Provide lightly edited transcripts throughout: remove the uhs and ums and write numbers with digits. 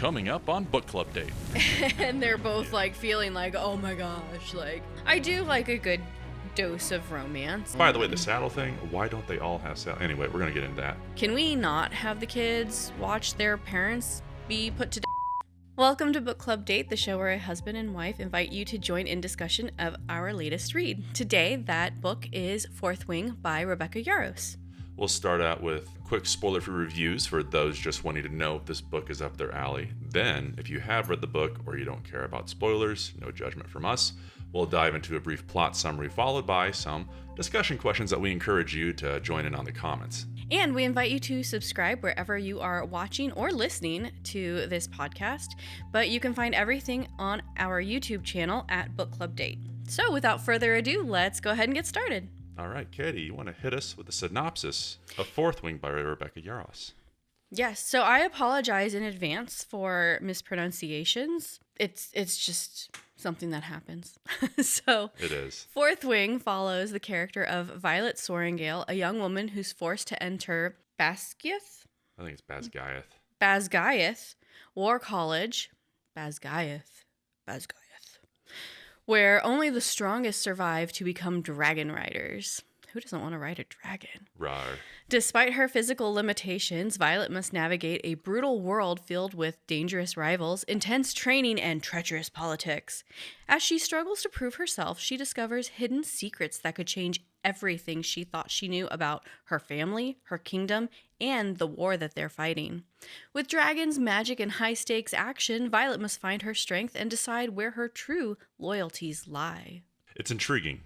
coming up on Book Club Date. And they're both like feeling like, oh my gosh, like I do like a good dose of romance. By the way, the saddle thing, why don't they all have saddle? Anyway, we're going to get into that. Can we not have the kids watch their parents be put to death? Welcome to Book Club Date, the show where a husband and wife invite you to join in discussion of our latest read. Today, that book is Fourth Wing by Rebecca Yarros. We'll start out with quick spoiler-free reviews for those just wanting to know if this book is up their alley. Then, if you have read the book or you don't care about spoilers, no judgment from us, we'll dive into a brief plot summary followed by some discussion questions that we encourage you to join in on the comments. And we invite you to subscribe wherever you are watching or listening to this podcast. But you can find everything on our YouTube channel at Book Club Date. So without further ado, let's go ahead and get started. All right, Katie, you want to hit us with a synopsis of Fourth Wing by Rebecca Yarros? Yes, so I apologize in advance for mispronunciations. It's just something that happens. So it is. Fourth Wing follows the character of Violet Sorrengail, a young woman who's forced to enter Basgiath? I think it's Basgiath. Basgiath War College. Basgiath. Where only the strongest survive to become dragon riders. Who doesn't want to ride a dragon? Rawr. Despite her physical limitations, Violet must navigate a brutal world filled with dangerous rivals, intense training, and treacherous politics. As she struggles to prove herself, she discovers hidden secrets that could change everything she thought she knew about her family, her kingdom, and the war that they're fighting. With dragons, magic, and high-stakes action, Violet must find her strength and decide where her true loyalties lie. It's intriguing.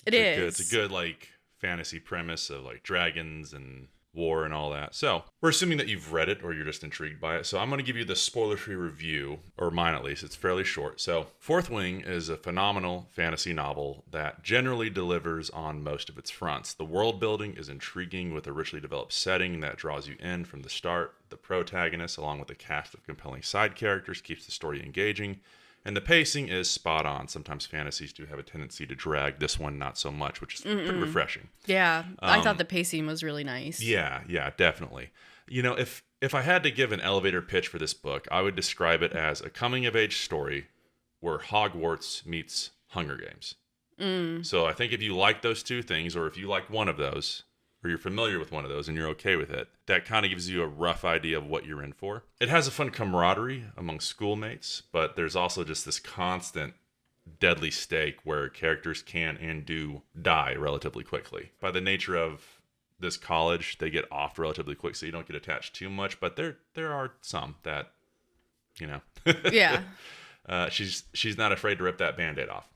It's a good, fantasy premise of, dragons and war and all that. So, we're assuming that you've read it or you're just intrigued by it. So, I'm going to give you the spoiler-free review, or mine at least. It's fairly short. So, Fourth Wing is a phenomenal fantasy novel that generally delivers on most of its fronts. The world building is intriguing with a richly developed setting that draws you in from the start. The protagonist, along with a cast of compelling side characters, keeps the story engaging. And the pacing is spot on. Sometimes fantasies do have a tendency to drag. This one, not so much, which is pretty refreshing. Yeah, I thought the pacing was really nice. Yeah, definitely. You know, if I had to give an elevator pitch for this book, I would describe it as a coming-of-age story where Hogwarts meets Hunger Games. So I think if you like those two things, or if you like one of those, or you're familiar with one of those and you're okay with it, that kind of gives you a rough idea of what you're in for. It has a fun camaraderie among schoolmates, but there's also just this constant deadly stake where characters can and do die relatively quickly. By the nature of this college, they get off relatively quick, so you don't get attached too much, but there are some that, Yeah. She's not afraid to rip that Band-Aid off.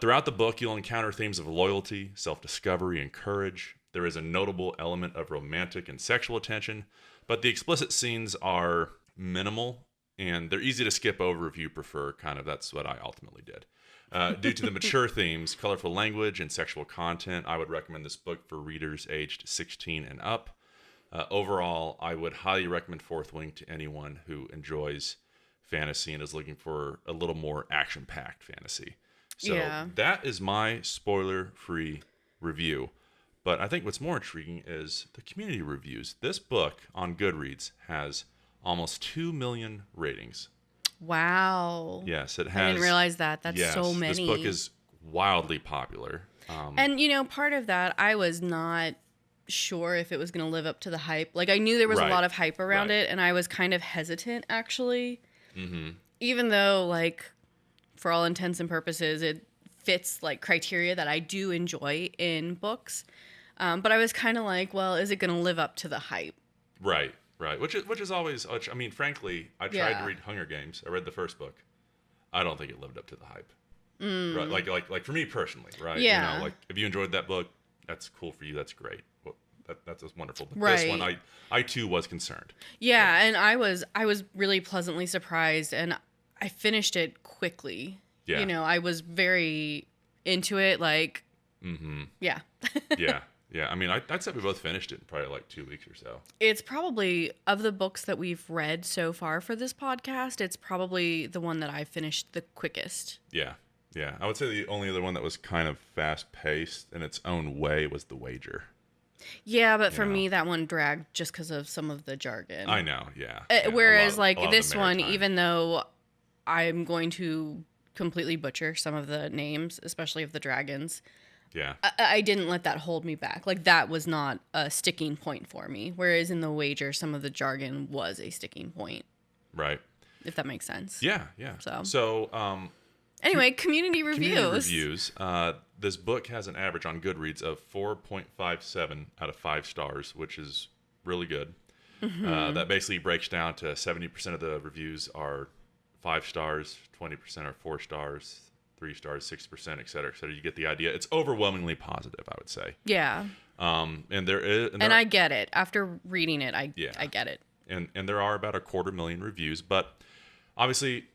Throughout the book, you'll encounter themes of loyalty, self-discovery, and courage. There is a notable element of romantic and sexual attention, but the explicit scenes are minimal, and they're easy to skip over if you prefer. That's what I ultimately did. Due to the mature themes, colorful language, and sexual content, I would recommend this book for readers aged 16 and up. Overall, I would highly recommend Fourth Wing to anyone who enjoys fantasy and is looking for a little more action-packed fantasy. So That is my spoiler-free review. But I think what's more intriguing is the community reviews. This book on Goodreads has almost 2 million ratings. Wow. Yes, it has. I didn't realize that. That's so many. This book is wildly popular. And, part of that, I was not sure if it was going to live up to the hype. I knew there was a lot of hype around it, and I was kind of hesitant, actually. Mm-hmm. Even though, for all intents and purposes, it fits, criteria that I do enjoy in books. But I was kind of well, is it going to live up to the hype? Right. Which is always, frankly, I tried to read Hunger Games. I read the first book. I don't think it lived up to the hype. Right? Like for me personally, right? Yeah. If you enjoyed that book, that's cool for you. That's great. Well, that's wonderful. But right. This one, I too was concerned. Yeah, and I was really pleasantly surprised, and I finished it quickly. Yeah. I was very into it. Yeah. Yeah. I mean, I'd say we both finished it in probably 2 weeks or so. It's probably, of the books that we've read so far for this podcast, it's probably the one that I finished the quickest. Yeah. I would say the only other one that was kind of fast-paced in its own way was The Wager. Yeah, but for know. me, that one dragged just because of some of the jargon. I know, yeah. Whereas, A lot of this the one, maritime. even though I'm going to completely butcher some of the names, especially of the dragons, Yeah. I didn't let that hold me back. Like, that was not a sticking point for me. Whereas in the wager, some of the jargon was a sticking point, Right. if that makes sense. Yeah. So, Anyway, community community reviews. reviews. This book has an average on Goodreads of 4.57 out of 5 stars, which is really good. That basically breaks down to 70% of the reviews are 5 stars, 20% are 4 stars, 3 stars, 6%, et cetera, et cetera. You get the idea. It's overwhelmingly positive, I would say. Yeah. And there is, And I get it. After reading it, I get it. And there are about 250,000 reviews, but obviously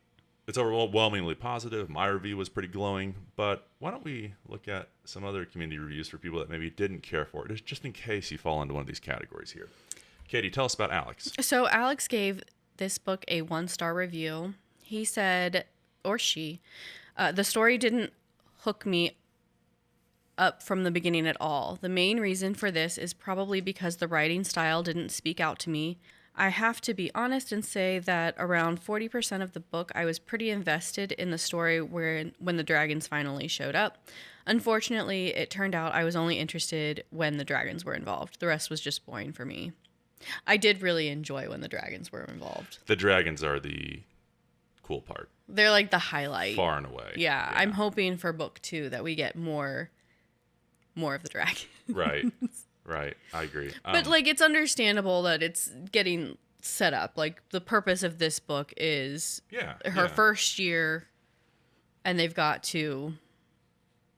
it's overwhelmingly positive. My review was pretty glowing, but why don't we look at some other community reviews for people that maybe didn't care for it, just in case you fall into one of these categories here. Katie, tell us about Alex. So Alex gave this book a 1-star review. He said, or she, the story didn't hook me up from the beginning at all. The main reason for this is probably because the writing style didn't speak out to me. I have to be honest and say that around 40% of the book, I was pretty invested in the story when the dragons finally showed up. Unfortunately, it turned out I was only interested when the dragons were involved. The rest was just boring for me. I did really enjoy when the dragons were involved. The dragons are the cool part. They're like the highlight. Far and away. Yeah, I'm hoping for book 2 that we get more of the dragons. Right. I agree. But it's understandable that it's getting set up. Like, the purpose of this book is her first year, and they've got to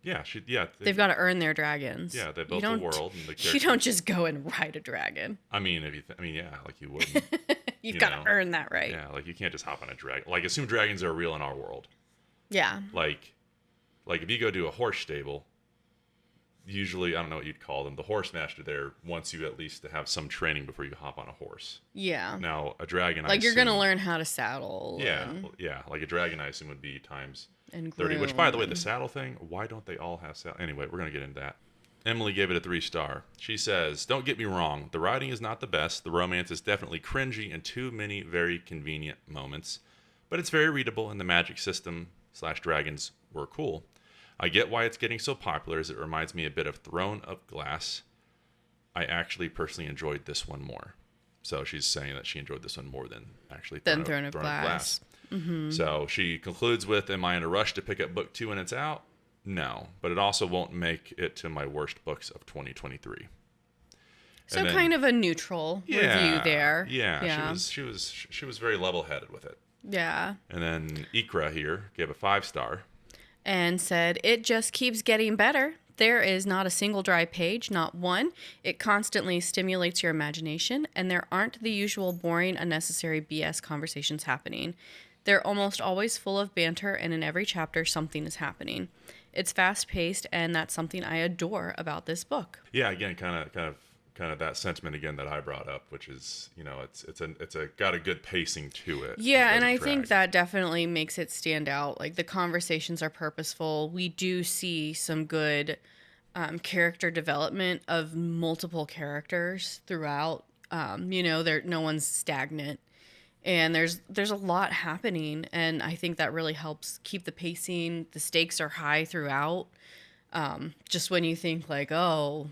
they've got to earn their dragons. Yeah, they built the world and the characters. You don't just go and ride a dragon. I mean, like you wouldn't. You've got to earn that right. Yeah, like you can't just hop on a dragon. Like, assume dragons are real in our world. Yeah. Like if you go to a horse stable, usually, I don't know what you'd call them, the horse master there wants you at least to have some training before you hop on a horse. Yeah. Now, a dragon, like, you're going to learn how to saddle. Yeah, like a dragon, I assume, would be times and 30. Which, by the way, the saddle thing, why don't they all have saddle? Anyway, we're going to get into that. Emily gave it a 3-star. She says, don't get me wrong, the writing is not the best. The romance is definitely cringy and too many very convenient moments. But it's very readable, and the magic system / dragons were cool. I get why it's getting so popular, as it reminds me a bit of Throne of Glass. I actually personally enjoyed this one more. So she's saying that she enjoyed this one more than actually Throne of Glass. Mm-hmm. So she concludes with, am I in a rush to pick up book 2 when it's out? No, but it also won't make it to my worst books of 2023. So then, kind of a neutral review there. Yeah. She was very level-headed with it. Yeah. And then Ikra here gave a 5-star. And said, it just keeps getting better. There is not a single dry page, not one. It constantly stimulates your imagination, and there aren't the usual boring, unnecessary BS conversations happening. They're almost always full of banter, and in every chapter, something is happening. It's fast-paced, and that's something I adore about this book. Yeah, again, kind of that sentiment again that I brought up, which is, it's got a good pacing to it. Yeah, and I think that definitely makes it stand out. Like, the conversations are purposeful. We do see some good character development of multiple characters throughout. No one's stagnant. And there's a lot happening, and I think that really helps keep the pacing. The stakes are high throughout. Just when you think, like, oh,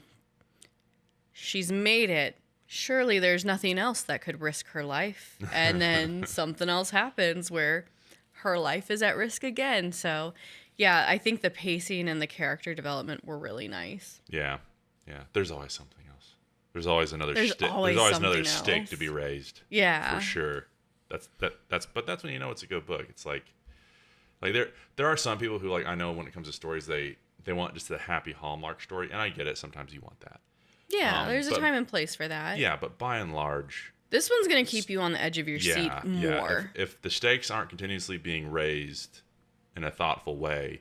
she's made it. Surely there's nothing else that could risk her life. And then something else happens where her life is at risk again. So, yeah, I think the pacing and the character development were really nice. Yeah. There's always something else. There's always another stake to be raised. Yeah. For sure. But that's when you know it's a good book. It's like there are some people who, like, I know when it comes to stories, they want just the happy Hallmark story, and I get it. Sometimes you want that. Yeah, there's a time and place for that. Yeah, but by and large, this one's going to keep you on the edge of your seat more. Yeah. If the stakes aren't continuously being raised in a thoughtful way,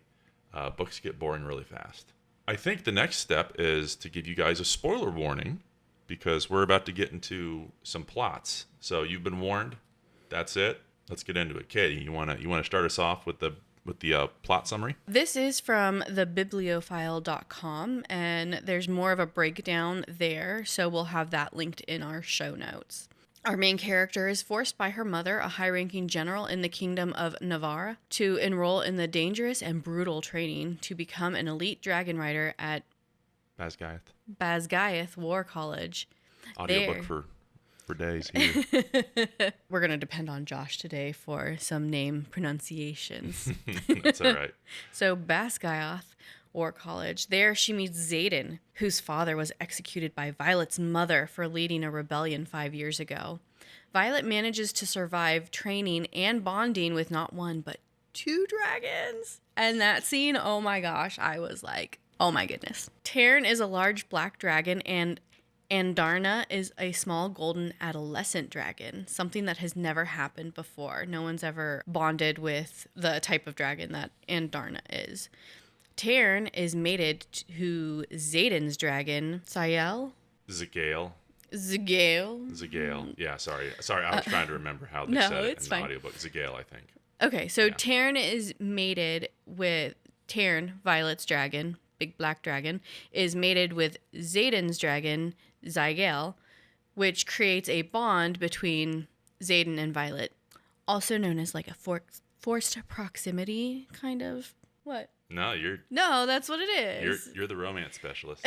books get boring really fast. I think the next step is to give you guys a spoiler warning, because we're about to get into some plots. So you've been warned. That's it. Let's get into it. Katie, you wanna start us off with the with the plot summary? This is from thebibliophile.com, and there's more of a breakdown there, so we'll have that linked in our show notes. Our main character is forced by her mother, a high-ranking general in the kingdom of Navarre, to enroll in the dangerous and brutal training to become an elite dragon rider at Basgiath War College. Audiobook for days here. We're going to depend on Josh today for some name pronunciations. That's all right. So Basgiath War College. There she meets Xaden, whose father was executed by Violet's mother for leading a rebellion 5 years ago. Violet manages to survive training and bonding with not one, but 2 dragons. And that scene, oh my gosh, I was like, oh my goodness. Tarn is a large black dragon, and Andarna is a small golden adolescent dragon, something that has never happened before. No one's ever bonded with the type of dragon that Andarna is. Tarn is mated to Xaden's dragon, Zagail. Yeah, sorry. I was trying to remember how they said it in the audiobook. Zagail, I think. Okay, so yeah. Tarn is mated with Violet's dragon, big black dragon, is mated with Xaden's dragon, Zagail, which creates a bond between Xaden and Violet, also known as like a forced proximity, kind of. What? No, that's what it is. You're the romance specialist.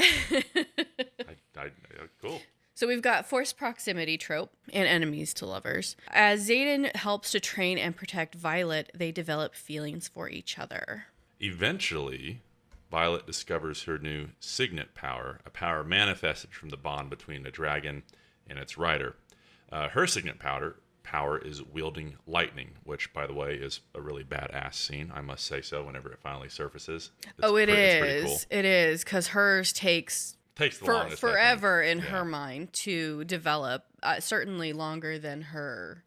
Cool. So we've got forced proximity trope and enemies to lovers. As Xaden helps to train and protect Violet, they develop feelings for each other. Eventually, Violet discovers her new signet power, a power manifested from the bond between a dragon and its rider. Her signet power is wielding lightning, which, by the way, is a really badass scene. I must say so. Whenever it finally surfaces, it's pretty cool. It is, because hers takes the longest, forever in her mind to develop. Certainly longer than her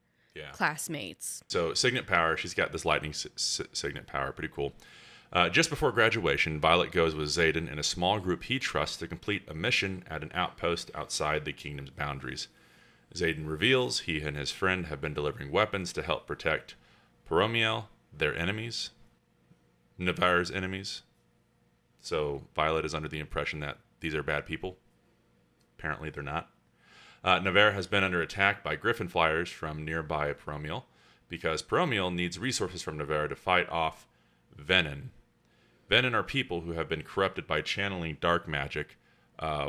classmates. So signet power, she's got this lightning signet power. Pretty cool. Just before graduation, Violet goes with Xaden and a small group he trusts to complete a mission at an outpost outside the kingdom's boundaries. Xaden reveals he and his friend have been delivering weapons to help protect Poromiel, their enemies, Navarre's enemies. So Violet is under the impression that these are bad people. Apparently they're not. Navarre has been under attack by griffin flyers from nearby Poromiel because Poromiel needs resources from Navarre to fight off Venin. Venin are people who have been corrupted by channeling dark magic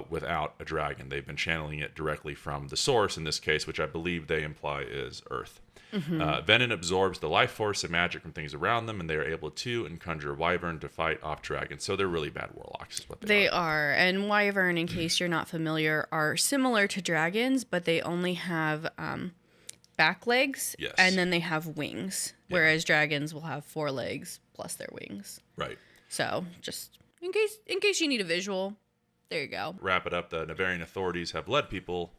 without a dragon. They've been channeling it directly from the source, in this case, which I believe they imply is Earth. Mm-hmm. Venin absorbs the life force and magic from things around them, and they are able to conjure Wyvern to fight off dragons. So they're really bad warlocks, is what they are. And Wyvern, in case you're not familiar, are similar to dragons, but they only have back legs, and then they have wings, whereas dragons will have 4 legs plus their wings. Right. So just in case you need a visual, there you go. Wrap it up. The Navarrian authorities have led people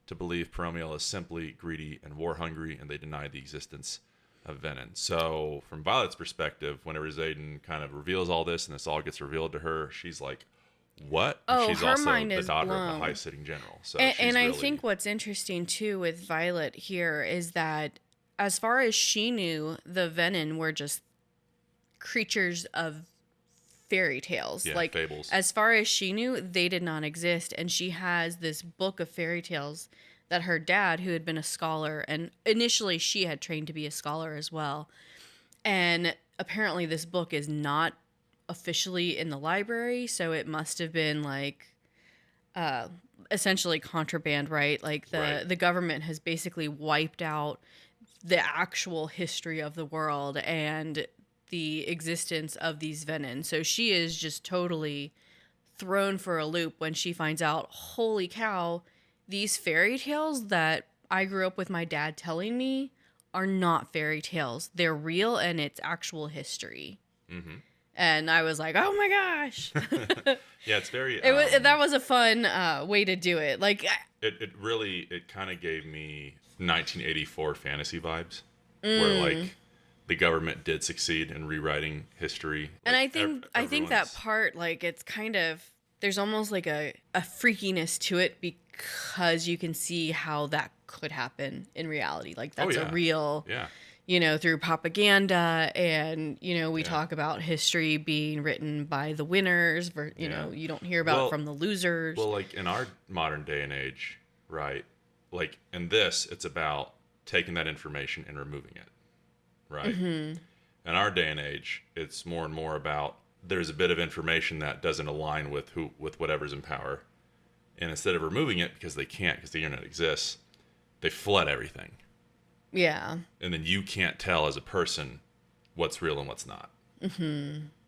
to believe Poromiel is simply greedy and war-hungry, and they deny the existence of Venin. So, from Violet's perspective, whenever Xaden kind of reveals all this, and this all gets revealed to her, she's like, what? Oh, she's her also mind the is daughter blown. of a high-sitting general. So and I think what's interesting, too, with Violet here is that, as far as she knew, the Venin were just creatures of fairy tales. Fables. As far as she knew, they did not exist. And she has this book of fairy tales that her dad, who had been a scholar, and initially she had trained to be a scholar as well. And apparently this book is not officially in the library, so it must have been essentially contraband, right? The government has basically wiped out the actual history of the world and the existence of these Venin. So she is just totally thrown for a loop when she finds out, holy cow, these fairy tales that I grew up with my dad telling me are not fairy tales. They're real, and it's actual history. Mm-hmm. And I was like, oh my gosh. Yeah, it's very... that was a fun way to do it. It kind of gave me 1984 fantasy vibes, where the government did succeed in rewriting history. And I think that part, it's kind of, there's almost like a freakiness to it because you can see how that could happen in reality. That's a real, through propaganda, and, we Yeah. talk about history being written by the winners, you don't hear about from the losers. Well, like in our modern day and age, right? Like in this, it's about taking that information and removing it, right? In our day and age, it's more and more about there's a bit of information that doesn't align with whatever's in power. And instead of removing it, because they can't, because the internet exists, they flood everything. Yeah. And then you can't tell as a person what's real and what's not.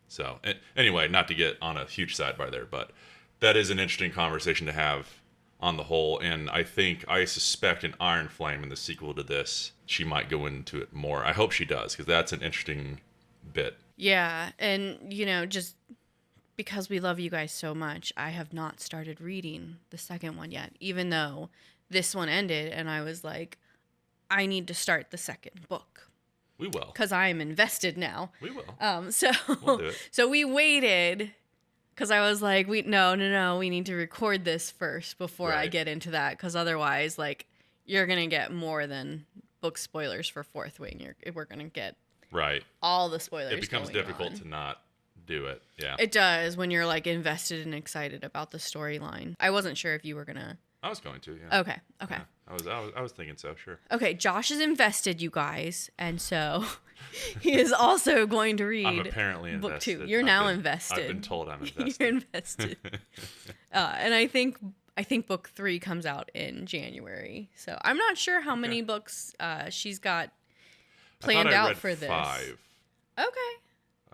So anyway, not to get on a huge sidebar there, but that is an interesting conversation to have on the whole. And I suspect in Iron Flame, in the sequel to this, she might go into it more. I hope she does, because that's an interesting bit. Yeah. And, just because we love you guys so much, I have not started reading the second one yet, even though this one ended and I was like, I need to start the second book. We will. Because I am invested now. We will. We'll do it. So we waited because I was like, no, we need to record this first before I get into that. Because otherwise, like, you're going to get more than book spoilers for Fourth Wing. We're going to get all the spoilers. It becomes difficult to not do it. Yeah. It does when you're like invested and excited about the storyline. I wasn't sure if you were going to. I was going to, yeah. Okay. Yeah, I was thinking so, sure. Okay, Josh is invested, you guys, and so he is also going to read. I'm apparently invested. Book 2. You're now invested. I've been told I'm invested. You're invested. And I think book 3 comes out in January. So I'm not sure how many books she's got planned out for this. 5. Okay.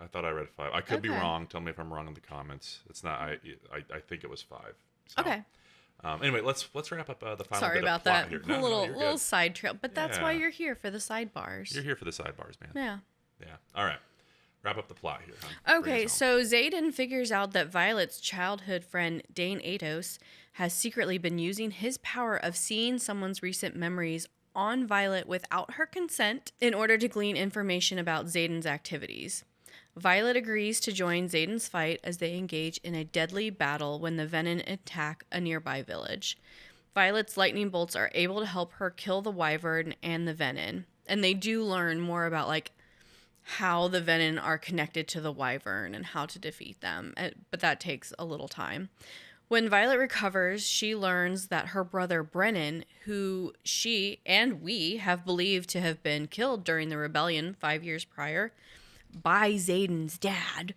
I thought I read 5. I could be wrong. Tell me if I'm wrong in the comments. It's not. I think it was 5. So. Okay. Anyway, let's wrap up the final Sorry bit about of plot that. here. Little side trail, but that's why you're here for the sidebars. You're here for the sidebars, man. Yeah. Yeah. All right. Wrap up the plot here. Huh? Okay, so Xaden figures out that Violet's childhood friend Dane Ados has secretly been using his power of seeing someone's recent memories on Violet without her consent in order to glean information about Xaden's activities. Violet agrees to join Xaden's fight as they engage in a deadly battle when the Venin attack a nearby village. Violet's lightning bolts are able to help her kill the Wyvern and the Venin, and they do learn more about like how the Venin are connected to the Wyvern and how to defeat them, but that takes a little time. When Violet recovers, she learns that her brother Brennan, who she and we have believed to have been killed during the rebellion 5 years prior, by Xaden's dad,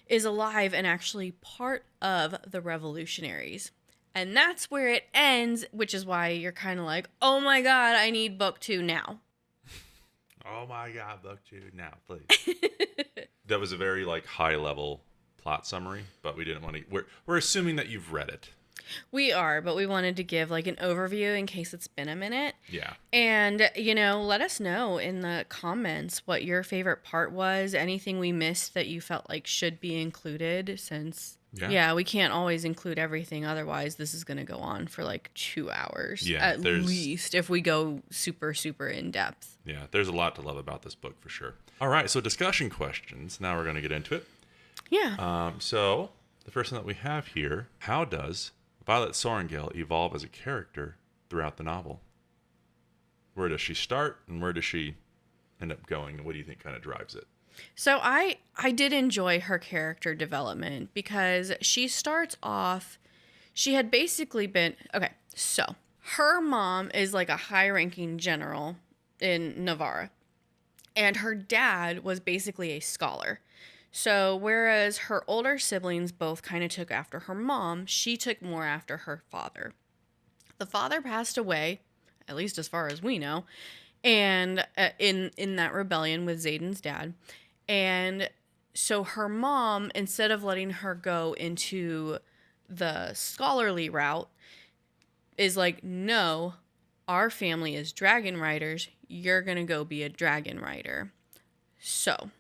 is alive and actually part of the revolutionaries. And that's where it ends, which is why you're kind of like, oh my god, I need book 2 now. Oh my god, book 2 now, please. That was a very like high level plot summary, but we didn't want to. We're assuming that you've read it. We are, but we wanted to give like an overview in case it's been a minute. Yeah. And, let us know in the comments what your favorite part was, anything we missed that you felt like should be included, since, we can't always include everything. Otherwise, this is going to go on for like 2 hours at least if we go super, super in depth. Yeah, there's a lot to love about this book for sure. All right, so discussion questions. Now we're going to get into it. Yeah. So the first one that we have here, how does Violet Sorrengail evolve as a character throughout the novel? Where does she start and where does she end up going? And what do you think kind of drives it? So I did enjoy her character development because she starts off, she had basically been, okay, so her mom is like a high-ranking general in Navarre, and her dad was basically a scholar. So whereas her older siblings both kind of took after her mom, she took more after her father. The father passed away, at least as far as we know, and in that rebellion with Xaden's dad. And so her mom, instead of letting her go into the scholarly route, is like, no, our family is dragon riders. You're going to go be a dragon rider. So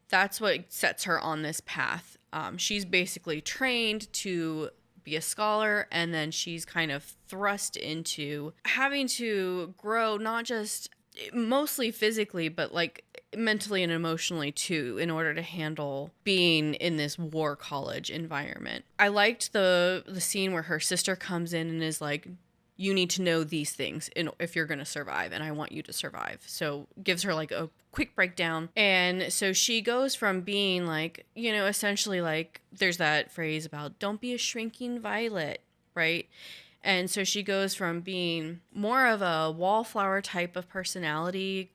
that's what sets her on this path. She's basically trained to be a scholar, and then she's kind of thrust into having to grow, not just mostly physically, but like mentally and emotionally too, in order to handle being in this war college environment. I liked the scene where her sister comes in and is like, you need to know these things if you're going to survive, and I want you to survive. So gives her like a quick breakdown. And so she goes from being like, essentially like there's that phrase about don't be a shrinking violet, right? And so she goes from being more of a wallflower type of personality,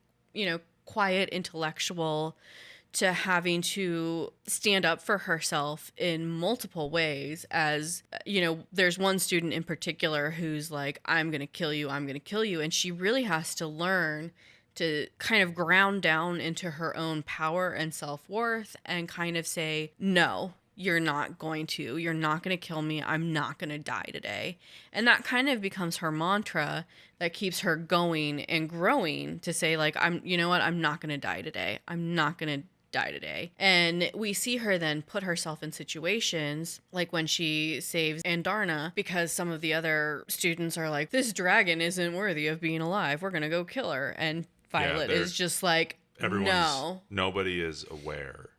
quiet, intellectual, to having to stand up for herself in multiple ways. As, there's one student in particular who's like, I'm going to kill you. I'm going to kill you. And she really has to learn to kind of ground down into her own power and self-worth and kind of say, no, you're not going to. You're not going to kill me. I'm not going to die today. And that kind of becomes her mantra that keeps her going and growing to say, like, you know what? I'm not going to die today. I'm not going to die today. And we see her then put herself in situations like when she saves Andarna, because some of the other students are like, this dragon isn't worthy of being alive. We're going to go kill her. And Violet is just like, no. Nobody is aware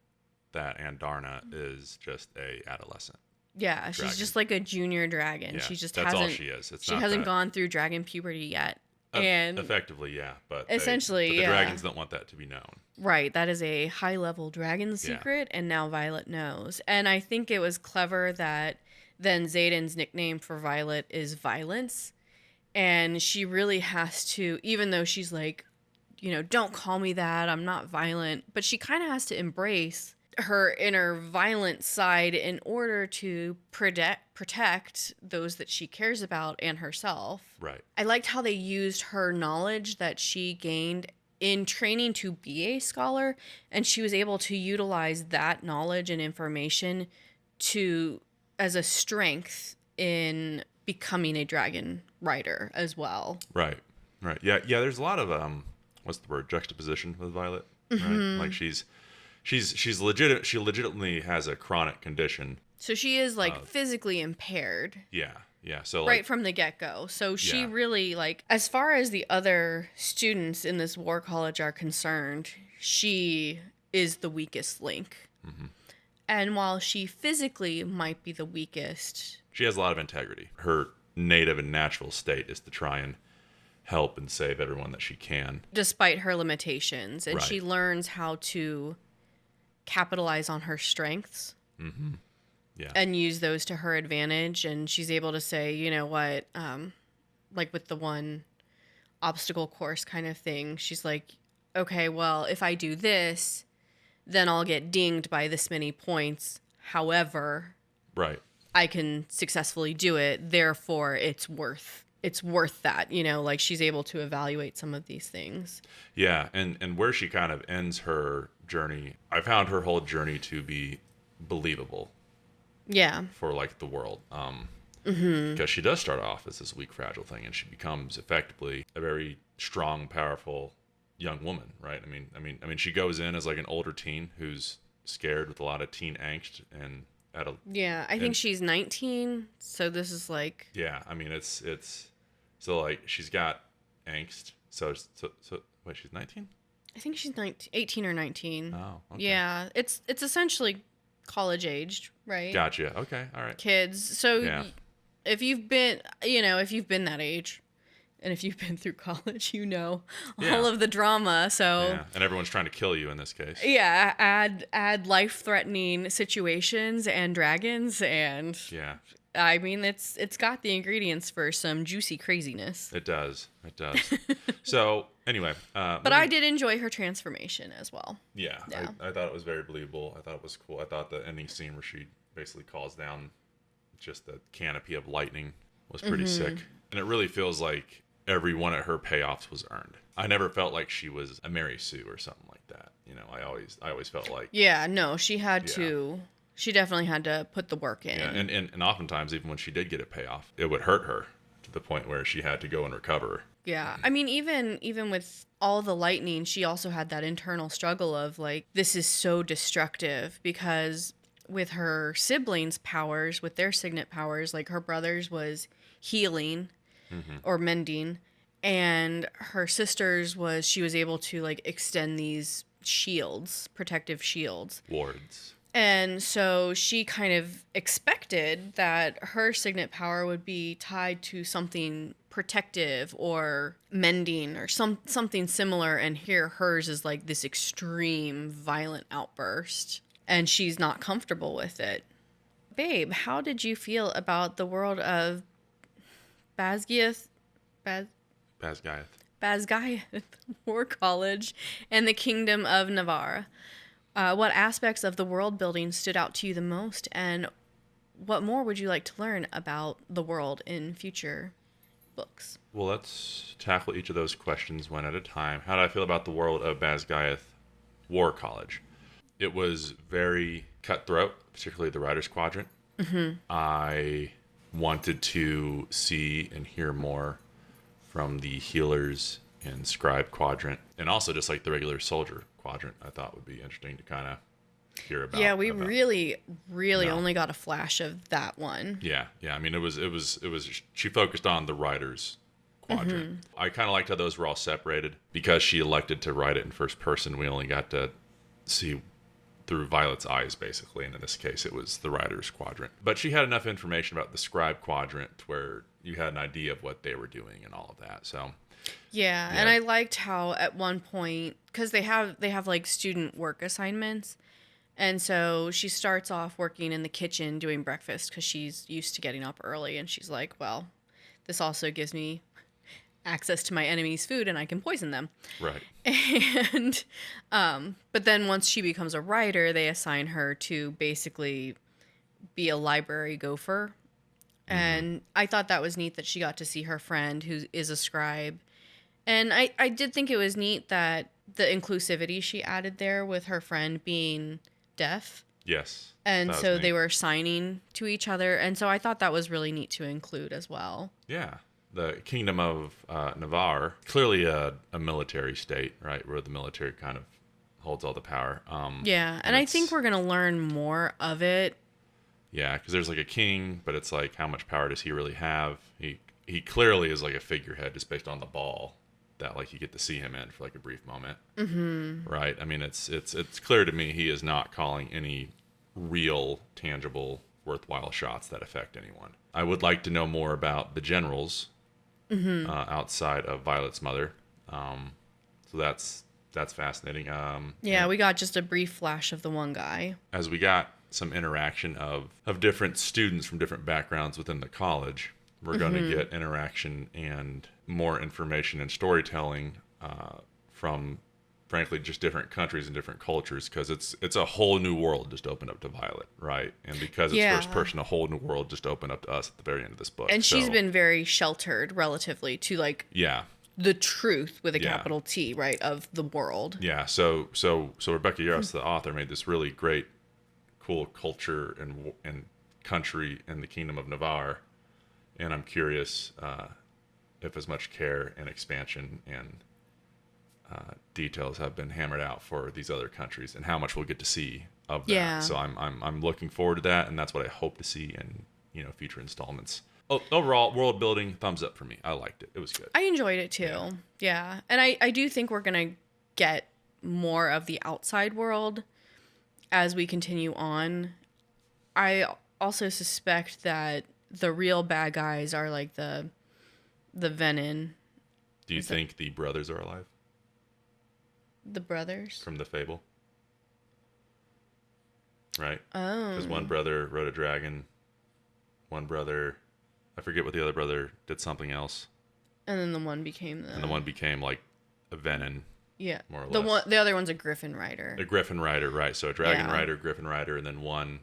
that Andarna is just a adolescent. Yeah, she's dragon. Just like a junior dragon. Yeah, she just that's hasn't. All she is. She hasn't gone through dragon puberty yet. And effectively, yeah, but essentially, the dragons don't want that to be known. Right, that is a high-level dragon secret, and now Violet knows. And I think it was clever that then Xaden's nickname for Violet is Violence, and she really has to, even though she's like, don't call me that, I'm not violent, but she kind of has to embrace her inner violent side in order to protect those that she cares about and herself. Right. I liked how they used her knowledge that she gained in training to be a scholar, and she was able to utilize that knowledge and information as a strength in becoming a dragon rider as well. Right. Yeah. There's a lot of what's the word? Juxtaposition with Violet. Right. Like she's legit. She legitimately has a chronic condition. So she is like physically impaired. Yeah. So right from the get-go. So she really, like, as far as the other students in this war college are concerned, she is the weakest link. Mm-hmm. And while she physically might be the weakest, she has a lot of integrity. Her native and natural state is to try and help and save everyone that she can, despite her limitations. And she learns how to capitalize on her strengths. Mm-hmm. Yeah. And use those to her advantage. And she's able to say, you know what, like with the one obstacle course kind of thing, she's like, okay, well, if I do this, then I'll get dinged by this many points. However, I can successfully do it. Therefore, it's worth that, like she's able to evaluate some of these things. Yeah. And where she kind of ends her journey, I found her whole journey to be believable. Yeah. For like the world. Because she does start off as this weak, fragile thing, and she becomes effectively a very strong, powerful young woman, right? I mean, she goes in as like an older teen who's scared with a lot of teen angst and I think she's 19, so this is like I mean it's so like she's got angst. So wait, she's 19? I think she's 18 or 19. Oh, okay. Yeah, it's essentially college aged, right? Gotcha. Okay. All right. Kids. So if you've been that age, and if you've been through college, all of the drama. So and everyone's trying to kill you in this case. Yeah, add life-threatening situations and dragons, and I mean it's got the ingredients for some juicy craziness. It does. So anyway, but I did enjoy her transformation as well. Yeah. I thought it was very believable. I thought it was cool. I thought the ending scene where she basically calls down just the canopy of lightning was pretty sick, and it really feels like every one of her payoffs was earned. I never felt like she was a Mary Sue or something like that. I always felt like she had to. She definitely had to put the work in. Yeah, and oftentimes, even when she did get a payoff, it would hurt her to the point where she had to go and recover. Yeah. I mean, even with all the lightning, she also had that internal struggle of, like, this is so destructive, because with her siblings' powers, with their signet powers, like, her brother's was healing or mending, and her sister's she was able to, like, extend these shields, protective shields. Wards. And so she kind of expected that her signet power would be tied to something protective or mending or something similar. And here hers is like this extreme violent outburst. And she's not comfortable with it. Babe, how did you feel about the world of Basgiath War College and the Kingdom of Navarre? What aspects of the world building stood out to you the most, and what more would you like to learn about the world in future books? Well, let's tackle each of those questions one at a time. How did I feel about the world of Basgiath War College? It was very cutthroat, particularly the Writer's Quadrant. Mm-hmm. I wanted to see and hear more from the healers and scribe quadrant, and also just like the regular soldier quadrant. I thought would be interesting to kind of hear about. Yeah, we really only got a flash of that one. Yeah. I mean, it was. She focused on the writers quadrant. Mm-hmm. I kind of liked how those were all separated because she elected to write it in first person. We only got to see through Violet's eyes, basically, and in this case, it was the writers quadrant. But she had enough information about the scribe quadrant where you had an idea of what they were doing and all of that. So. Yeah, and I liked how at one point, because they have like student work assignments, and so she starts off working in the kitchen doing breakfast because she's used to getting up early, and she's like, well, this also gives me access to my enemy's food and I can poison them. Right. And but then once she becomes a writer, they assign her to basically be a library gopher. Mm-hmm. And I thought that was neat that she got to see her friend who is a scribe. And I did think it was neat that the inclusivity she added there with her friend being deaf. Yes. And so neat. They were signing to each other. And so I thought that was really neat to include as well. Yeah. The Kingdom of Navarre, clearly a military state, right, where the military kind of holds all the power. Yeah, and I think we're going to learn more of it. Yeah, because there's like a king, but it's like, how much power does he really have? He clearly is like a figurehead just based on the ball that like you get to see him in for like a brief moment. Mm-hmm. Right? I mean, it's clear to me he is not calling any real, tangible, worthwhile shots that affect anyone. I would like to know more about the generals. Mm-hmm. Outside of Violet's mother, so that's fascinating. We got just a brief flash of the one guy. As we got some interaction of different students from different backgrounds within the college, we're going to get interaction and more information and storytelling from, frankly, just different countries and different cultures, because it's a whole new world just opened up to Violet, right? And because it's first person, a whole new world just opened up to us at the very end of this book. And she's been very sheltered relatively to like the truth with a capital T, right, of the world. Yeah. So Rebecca Yarros, the author, made this really great, cool culture and country in the Kingdom of Navarre, and I'm curious if as much care and expansion and details have been hammered out for these other countries and how much we'll get to see of that. Yeah. So I'm looking forward to that, and that's what I hope to see in future installments. Overall, world building, thumbs up for me. I liked it. It was good. I enjoyed it too. Yeah. And I do think we're gonna get more of the outside world as we continue on. I also suspect that the real bad guys are like the Venin. Do you think the brothers are alive? The brothers? From the fable. Right? Oh. Because one brother rode a dragon. One brother, I forget what the other brother did, something else. And then the one became like a Venin. Yeah. More or less. The other one's a Griffin Rider. A Griffin Rider, right. So a Dragon Rider, Griffin Rider, and then one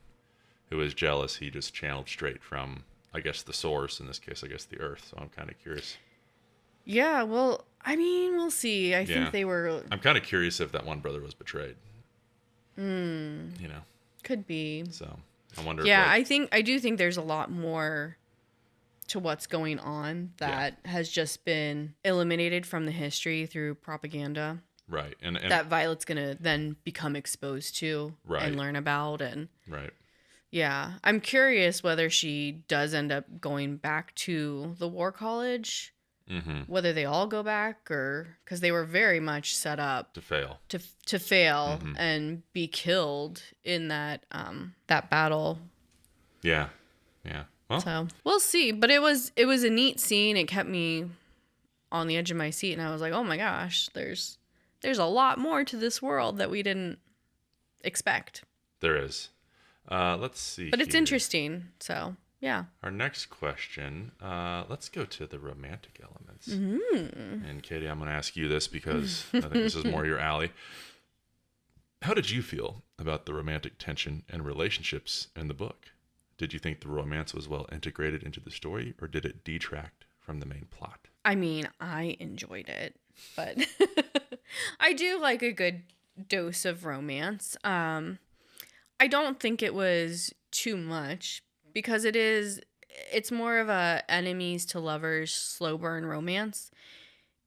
who is jealous, he just channeled straight from, I guess, the source, in this case, I guess the Earth. So I'm kind of curious. Yeah, well, I mean, we'll see. I think they were... I'm kind of curious if that one brother was betrayed. Could be. So, I wonder if, I do think there's a lot more to what's going on that has just been eliminated from the history through propaganda. Right. And that Violet's going to then become exposed to and learn about. And right. Yeah. I'm curious whether she does end up going back to the War College. Whether they all go back or because they were very much set up To fail. to fail and be killed in that that battle. Yeah. Yeah. Well, So we'll see. But it was a neat scene. It kept me on the edge of my seat, and I was like, oh my gosh, there's a lot more to this world that we didn't expect. there is. Let's see. But it's here. interesting. So yeah. Our next question, let's go to the romantic elements. And Katie, I'm going to ask you this because I think this is more your alley. How did you feel about the romantic tension and relationships in the book? Did you think the romance was well integrated into the story, or did it detract from the main plot? I mean, I enjoyed it, but I do like a good dose of romance. I don't think it was too much because it's more of a enemies to lovers slow burn romance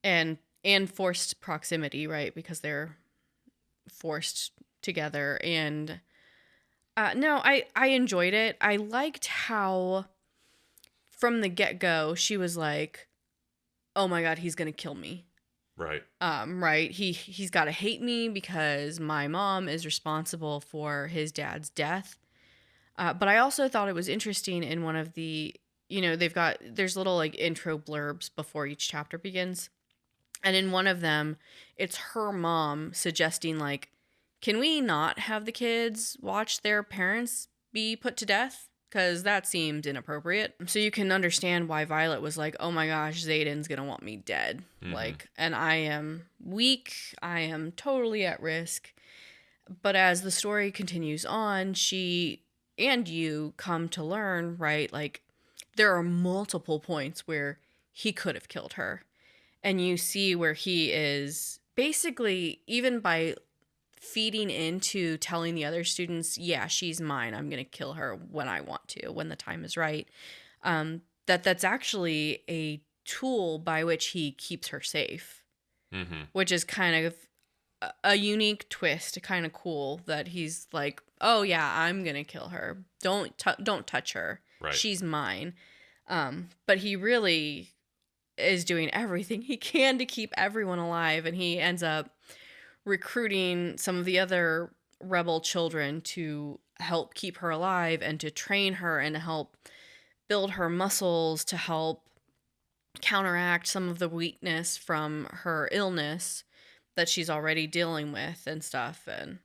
and forced proximity, right? Because they're forced together. And no, I enjoyed it. I liked how from the get-go she was like, oh my God, he's gonna kill me. Right. Right. He's got to hate me because my mom is responsible for his dad's death. But I also thought it was interesting in one of the, there's little like intro blurbs before each chapter begins. And in one of them, it's her mom suggesting like, can we not have the kids watch their parents be put to death? Because that seemed inappropriate. So you can understand why Violet was like, oh my gosh, Xaden's going to want me dead. Like, and I am weak. I am totally at risk. But as the story continues on, she and you come to learn, right? Like, there are multiple points where he could have killed her. And you see where he is basically, even by feeding into telling the other students, yeah, she's mine, I'm going to kill her when I want to, when the time is right. That's actually a tool by which he keeps her safe, which is kind of a unique twist, kind of cool that he's like, oh yeah, I'm going to kill her. Don't touch her. Right. She's mine. But he really is doing everything he can to keep everyone alive. And he ends up recruiting some of the other rebel children to help keep her alive and to train her and to help build her muscles, to help counteract some of the weakness from her illness that she's already dealing with and stuff. And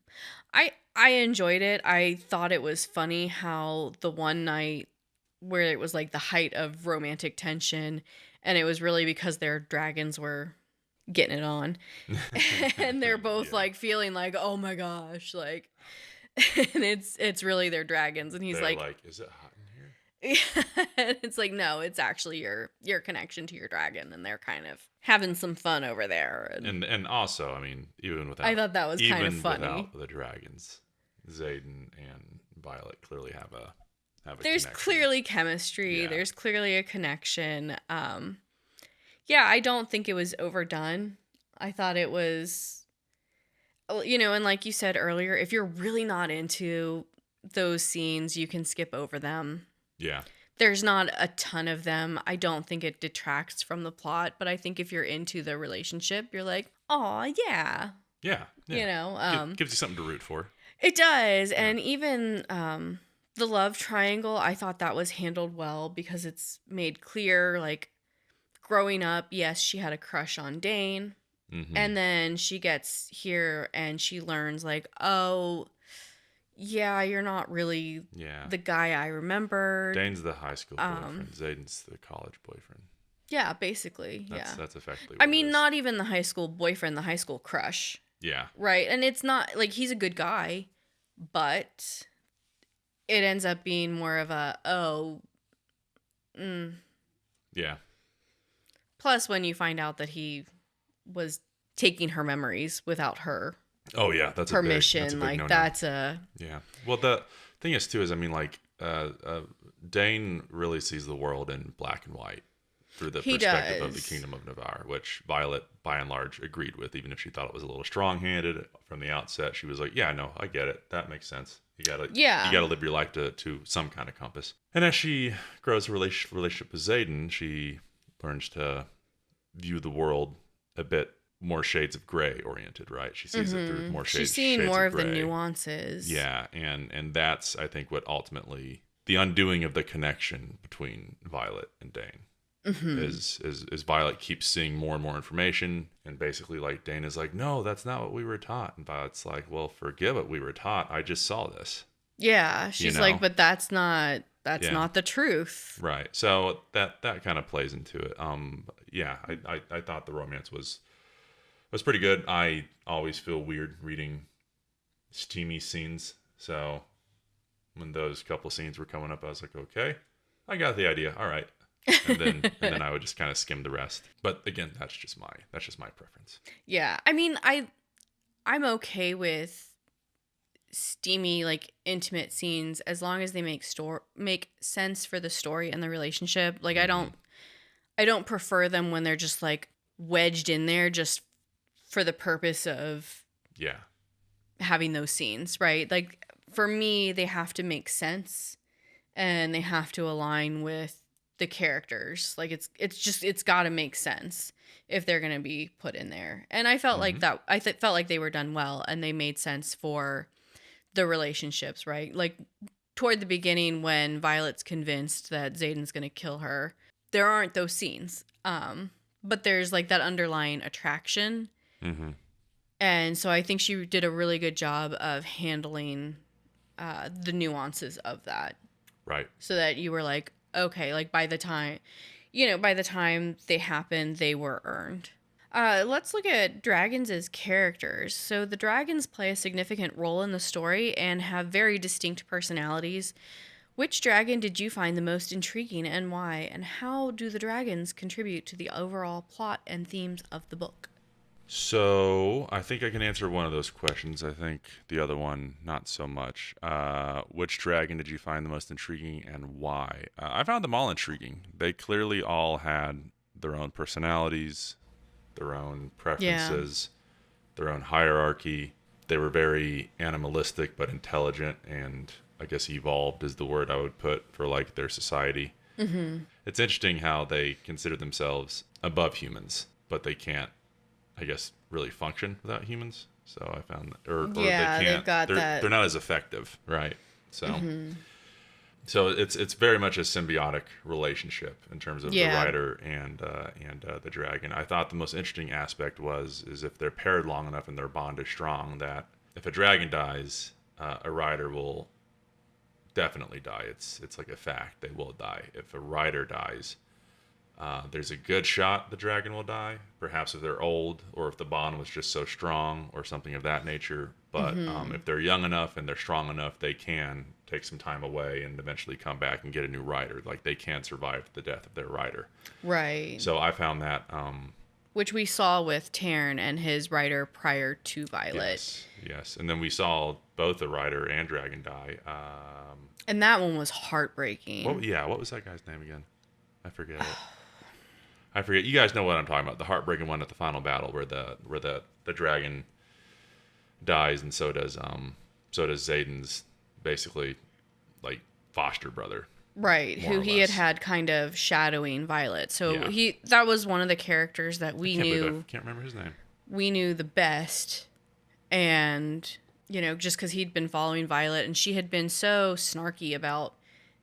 I enjoyed it. I thought it was funny how the one night where it was like the height of romantic tension, and it was really because their dragons were getting it on. And they're both like feeling like, oh my gosh, like, and it's really their dragons. And he's like, is it hot in here? And it's like, no, it's actually your connection to your dragon, and they're kind of having some fun over there. And also, I mean, even without, I thought that was kind of funny. Even without the dragons, Xaden and Violet clearly have a there's connection. Clearly chemistry. Yeah. There's clearly a connection. Yeah, I don't think it was overdone. I thought it was, and like you said earlier, if you're really not into those scenes, you can skip over them. Yeah. There's not a ton of them. I don't think it detracts from the plot, but I think if you're into the relationship, you're like, oh yeah. Yeah. Gives you something to root for. It does. Yeah. And even the love triangle, I thought that was handled well because it's made clear, like, growing up, yes, she had a crush on Dane. And then she gets here and she learns, like, oh, yeah, you're not really the guy I remembered. Dane's the high school boyfriend. Xaden's the college boyfriend. Yeah, basically. That's effectively what I mean, not even the high school boyfriend, the high school crush. Yeah. Right? And it's not, like, he's a good guy, but it ends up being more of a, Yeah. Plus, when you find out that he was taking her memories without her that's permission, that's a yeah. Well, the thing is too is, I mean, like, Dane really sees the world in black and white through the perspective of the Kingdom of Navarre, which Violet by and large agreed with, even if she thought it was a little strong-handed from the outset. She was like, yeah, no, I get it, that makes sense. You gotta live your life to some kind of compass. And as she grows a relationship with Xaden, she learns to view the world a bit more shades of gray oriented, right? She sees it through more She's shades seeing more of of the gray. nuances. Yeah, and that's, I think, what ultimately the undoing of the connection between Violet and Dane. Is Violet keeps seeing more and more information, and basically like Dane is like, no, that's not what we were taught, and Violet's like, well, forget what we were taught. I just saw this. Yeah, she's like, but that's not the truth. Right. So that kind of plays into it. Yeah, I thought the romance was pretty good. I always feel weird reading steamy scenes, so when those couple scenes were coming up, I was like, okay, I got the idea. All right. and then I would just kind of skim the rest. But again, that's just my preference. Yeah, I mean, I'm okay with steamy, like, intimate scenes as long as they make sense for the story and the relationship. Like, I don't prefer them when they're just like wedged in there just for the purpose of having those scenes, right? Like, for me, they have to make sense and they have to align with the characters. Like, it's got to make sense if they're going to be put in there. And I felt like that. Felt like they were done well and they made sense for the relationships, right? Like, toward the beginning when Violet's convinced that Xaden's going to kill her, there aren't those scenes. But there's like that underlying attraction. And so I think she did a really good job of handling the nuances of that. Right. So that you were like, okay, like by the time they happened, they were earned. Let's look at dragons as characters. So the dragons play a significant role in the story and have very distinct personalities. Which dragon did you find the most intriguing and why? And how do the dragons contribute to the overall plot and themes of the book? So I think I can answer one of those questions. I think the other one, not so much. Which dragon did you find the most intriguing and why? I found them all intriguing. They clearly all had their own personalities, their own preferences, their own hierarchy. They were very animalistic but intelligent, and I guess evolved is the word I would put for like their society. It's interesting how they consider themselves above humans, but they can't, I guess, really function without humans. So I found that, or they can't. They've got that. They're not as effective, right? So, so it's very much a symbiotic relationship in terms of the rider and the dragon. I thought the most interesting aspect is if they're paired long enough and their bond is strong, that if a dragon dies, a rider will definitely die. It's like a fact, they will die. If a rider dies, there's a good shot the dragon will die, perhaps if they're old or if the bond was just so strong or something of that nature. But if they're young enough and they're strong enough, they can take some time away and eventually come back and get a new rider. Like, they can survive the death of their rider. Right. So I found that... which we saw with Taryn and his rider prior to Violet. Yes. And then we saw both the rider and dragon die. And that one was heartbreaking. What was that guy's name again? I forget it. I forget. You guys know what I'm talking about. The heartbreaking one at the final battle where the dragon dies, and so does Xaden's basically like foster brother. Right, who he had kind of shadowing Violet. So that was one of the characters that we knew. I can't remember his name. We knew the best, and just because he'd been following Violet, and she had been so snarky about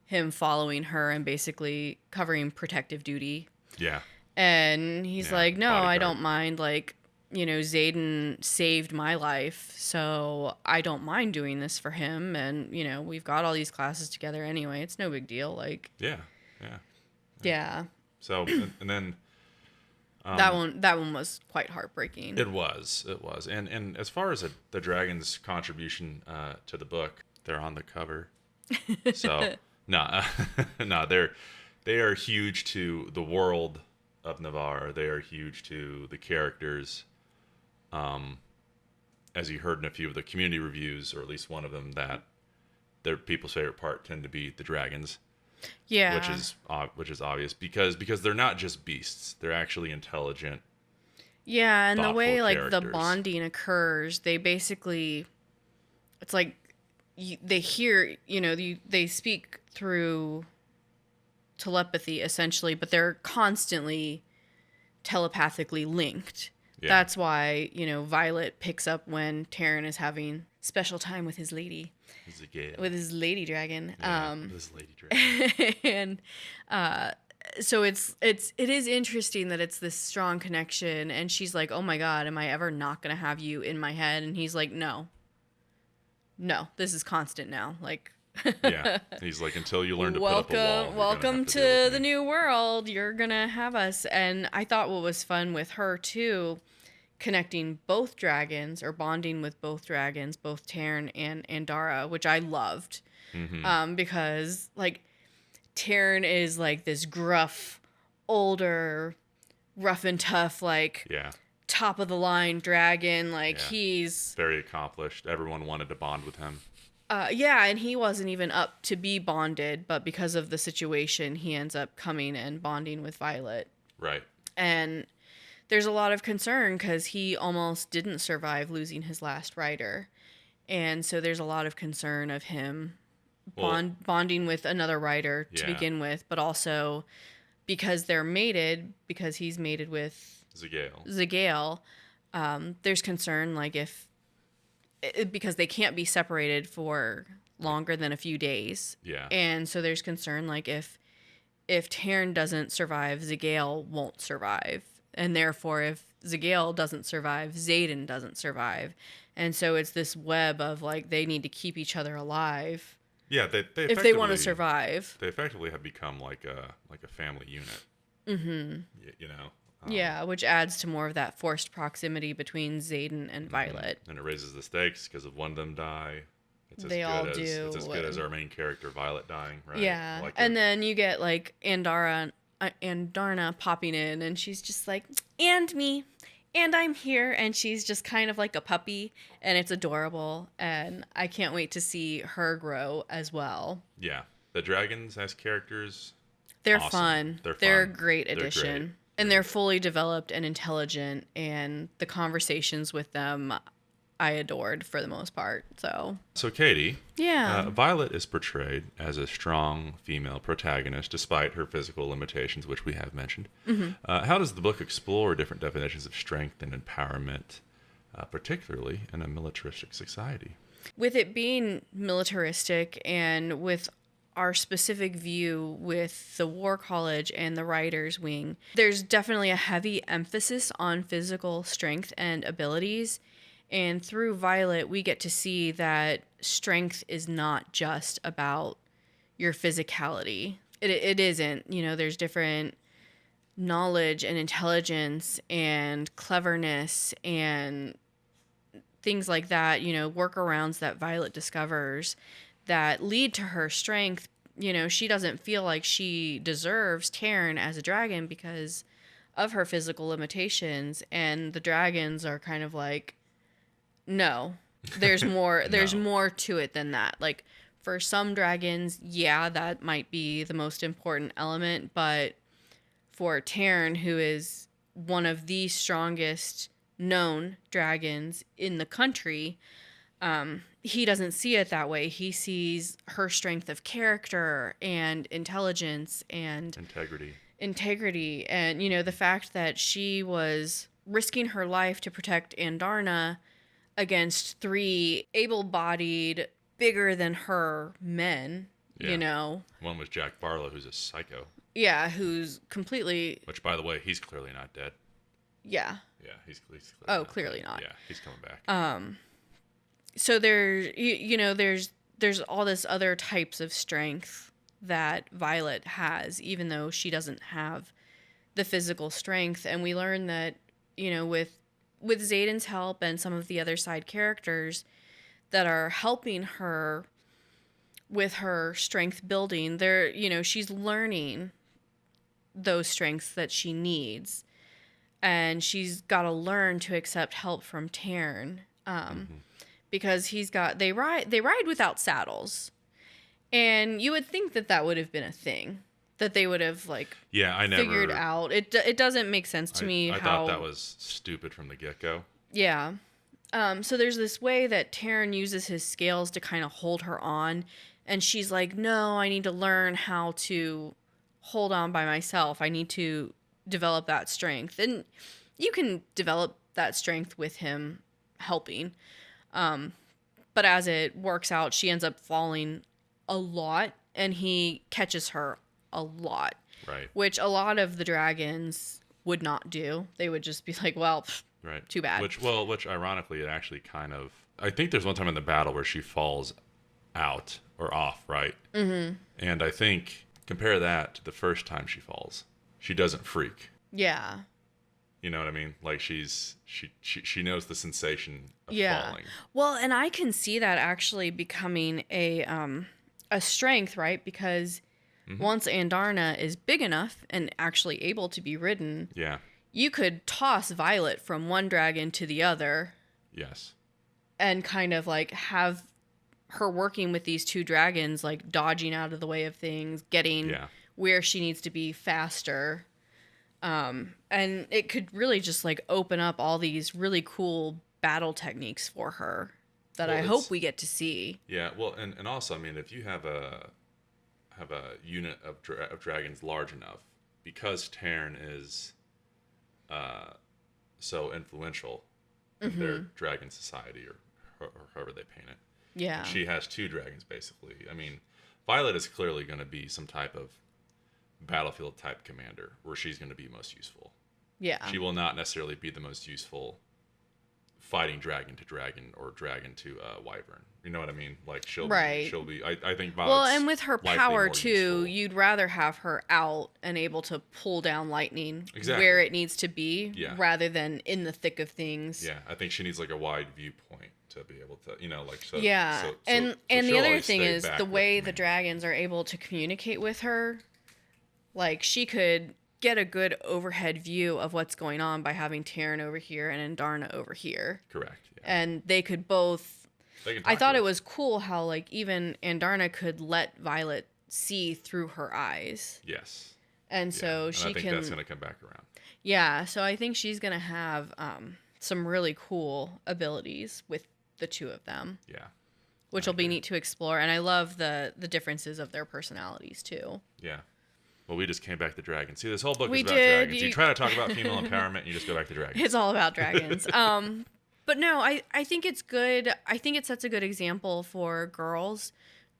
him following her and basically covering protective duty. Yeah. And he's like, no, bodyguard. I don't mind. Like, Xaden saved my life, so I don't mind doing this for him. And, we've got all these classes together anyway. It's no big deal. Like, yeah. So, and then that one was quite heartbreaking. It was. And as far as the dragon's contribution to the book, they're on the cover. So, no, they are huge to the world of Navarre. They are huge to the characters. As you heard in a few of the community reviews, or at least one of them, that their people's favorite part tend to be the dragons. Yeah, which is obvious because they're not just beasts; they're actually intelligent. Yeah, and the way like characters. the bonding occurs, they basically, it's like they hear, they speak through telepathy essentially, but they're constantly telepathically linked. Yeah. That's why, Violet picks up when Taryn is having special time with his lady. Zagail. With his lady dragon. Yeah, with his lady dragon. And so it is interesting that it's this strong connection, and she's like, oh my God, am I ever not going to have you in my head? And he's like, no, this is constant now. Like, yeah. He's like, until you learn to put up a wall. Welcome to the new world. You're going to have us. And I thought what was fun with her too, connecting both dragons or bonding with both dragons, both Taryn and Andara, which I loved. Because like Taryn is like this gruff, older, rough and tough, like top of the line dragon. Like he's very accomplished. Everyone wanted to bond with him. And he wasn't even up to be bonded, but because of the situation, he ends up coming and bonding with Violet. Right. And there's a lot of concern because he almost didn't survive losing his last rider. And so there's a lot of concern of him bonding with another rider to begin with, but also because they're mated, because he's mated with Zagail, there's concern like because they can't be separated for longer than a few days. Yeah. And so there's concern like if Taryn doesn't survive, Zagail won't survive. And therefore, if Zagail doesn't survive, Xaden doesn't survive. And so it's this web of like they need to keep each other alive. Yeah, if they want to survive. They effectively have become like a family unit. Mm-hmm. Which adds to more of that forced proximity between Xaden and Violet. And it raises the stakes because if one of them die, it's they all do. It's as good as our main character Violet dying, right? Yeah, and then you get like Andara and Darna popping in, and she's just like, and me, and I'm here, and she's just kind of like a puppy, and it's adorable, and I can't wait to see her grow as well. Yeah, the dragons as characters, they're awesome. fun. They're a great addition. They're great. And they're fully developed and intelligent, and the conversations with them I adored for the most part. So Katie, Violet is portrayed as a strong female protagonist despite her physical limitations, which we have mentioned. Mm-hmm. How does the book explore different definitions of strength and empowerment, particularly in a militaristic society? With it being militaristic and with our specific view with the War College and the Writers' Wing, there's definitely a heavy emphasis on physical strength and abilities. And through Violet, we get to see that strength is not just about your physicality. It isn't. There's different knowledge and intelligence and cleverness and things like that, workarounds that Violet discovers that lead to her strength. She doesn't feel like she deserves Taryn as a dragon because of her physical limitations. And the dragons are kind of like, no, there's more. There's more to it than that. Like for some dragons, that might be the most important element. But for Taryn, who is one of the strongest known dragons in the country, he doesn't see it that way. He sees her strength of character and intelligence and integrity. And, the fact that she was risking her life to protect Andarna against 3 able-bodied, bigger than her men, One was Jack Barlow, who's a psycho. Yeah, who's completely... Which, by the way, he's clearly not dead. Yeah. Yeah, he's clearly clearly not. Yeah, he's coming back. So there's all this other types of strength that Violet has, even though she doesn't have the physical strength. And we learn that, with Xaden's help and some of the other side characters that are helping her with her strength building, she's learning those strengths that she needs. And she's got to learn to accept help from Taryn. Because they ride without saddles. And you would think that would have been a thing. That they would have figured out. It doesn't make sense to me. I thought that was stupid from the get-go. Yeah. So there's this way that Taryn uses his scales to kind of hold her on. And she's like, no, I need to learn how to hold on by myself. I need to develop that strength. And you can develop that strength with him helping. But as it works out, she ends up falling a lot, and he catches her a lot. Right. Which a lot of the dragons would not do. They would just be like, well, right. Too bad. Which ironically, it actually kind of... I think there's one time in the battle where she falls out or off, right? Mm-hmm. And I think, compare that to the first time she falls. She doesn't freak. Yeah. You know what I mean? Like she knows the sensation of falling. Well, and I can see that actually becoming a strength, right? Because once Andarna is big enough and actually able to be ridden, you could toss Violet from one dragon to the other. Yes. And kind of like have her working with these two dragons, like dodging out of the way of things, getting where she needs to be faster. And it could really just like open up all these really cool battle techniques for her that I hope we get to see. Yeah. Well, and also, I mean, if you have a unit of dragons large enough, because Taryn is so influential in their dragon society, or however they paint it. Yeah. She has two dragons, basically. I mean, Violet is clearly going to be some type of battlefield type commander where she's going to be most useful. Yeah. She will not necessarily be the most useful fighting dragon to dragon or dragon to wyvern. You know what I mean? Like she'll be, I think Violet's well, and with her power too, useful. You'd rather have her out and able to pull down lightning where it needs to be rather than in the thick of things. Yeah, I think she needs like a wide viewpoint to be able to, like so. Yeah, and the other thing is the way the dragons are able to communicate with her. Like, she could get a good overhead view of what's going on by having Taryn over here and Andarna over here. Correct. Yeah. And they could both... I thought it was cool how, like, even Andarna could let Violet see through her eyes. Yes. And so and she I think that's going to come back around. Yeah, so I think she's going to have some really cool abilities with the two of them. Yeah. Which will be neat to explore. And I love the differences of their personalities, too. Yeah. Well, we just came back to dragons. See, this whole book is about dragons. You try to talk about female empowerment, and you just go back to dragons. It's all about dragons. But no, I think it's good. I think it sets a good example for girls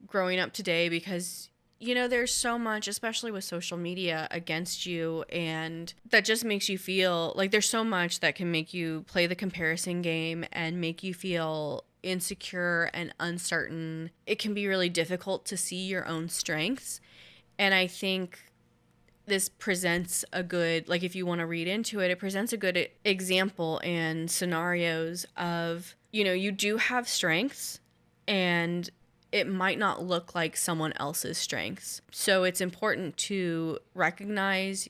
growing up today because, there's so much, especially with social media, against you, and that just makes you feel like there's so much that can make you play the comparison game and make you feel insecure and uncertain. It can be really difficult to see your own strengths. And I think this presents a good, like if you want to read into it, it presents a good example and scenarios of, you do have strengths and it might not look like someone else's strengths. So it's important to recognize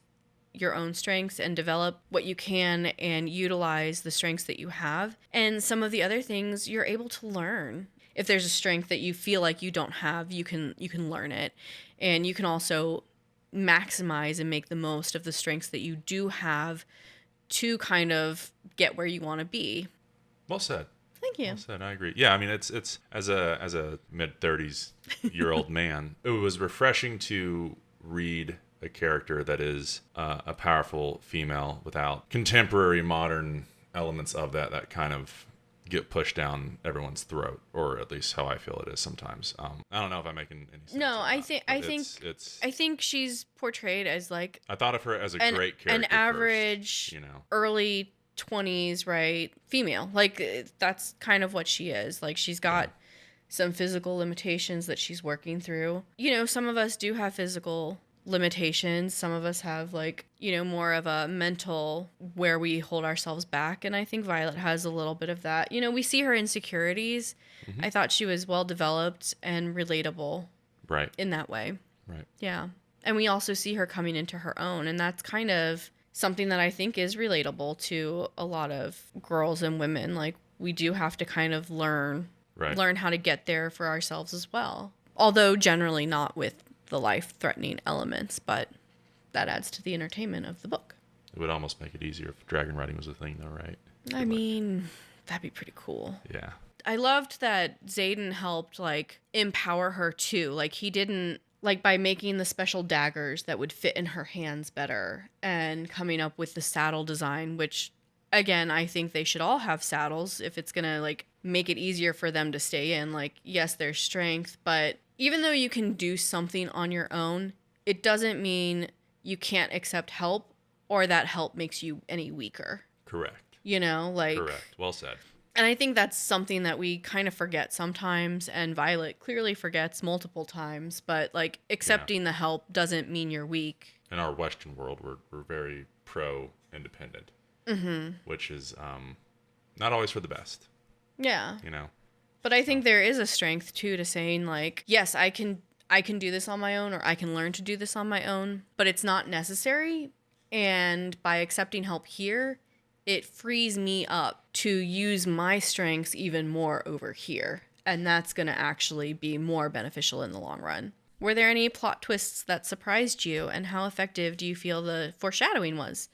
your own strengths and develop what you can and utilize the strengths that you have. And some of the other things you're able to learn. If there's a strength that you feel like you don't have, you can learn it. And you can also maximize and make the most of the strengths that you do have to kind of get where you want to be. Well said. Thank you. Well said. I agree. Yeah, I mean, it's as a mid-30s-year-old man, it was refreshing to read a character that is a powerful female without contemporary modern elements of that kind of get pushed down everyone's throat, or at least how I feel it is sometimes. I don't know if I'm making any sense. No, I think she's portrayed as like I thought of her as a great character, an average, early 20s, right, female. Like that's kind of what she is. Like she's got some physical limitations that she's working through. Some of us do have physical limitations. Some of us have more of a mental where we hold ourselves back. And I think Violet has a little bit of that. We see her insecurities. Mm-hmm. I thought she was well developed and relatable. Right. In that way. Right. Yeah. And we also see her coming into her own. And that's kind of something that I think is relatable to a lot of girls and women. Like we do have to kind of learn how to get there for ourselves as well. Although generally not with the life-threatening elements, but that adds to the entertainment of the book. It would almost make it easier if dragon riding was a thing, though, right? I mean, that'd be pretty cool. Yeah. I loved that Xaden helped, empower her, too. He didn't like by making the special daggers that would fit in her hands better and coming up with the saddle design, which again, I think they should all have saddles if it's going to like make it easier for them to stay in. Like, yes, there's strength, but even though you can do something on your own, it doesn't mean you can't accept help or that help makes you any weaker. Correct. You know, like. Correct. Well said. And I think that's something that we kind of forget sometimes, and Violet clearly forgets multiple times, but like accepting the help doesn't mean you're weak. In our Western world, we're very pro-independent, which is not always for the best. Yeah. You know? But I think there is a strength too to saying like, yes, I can do this on my own, or I can learn to do this on my own, but it's not necessary. And by accepting help here, it frees me up to use my strengths even more over here. And that's going to actually be more beneficial in the long run. Were there any plot twists that surprised you, and how effective do you feel the foreshadowing was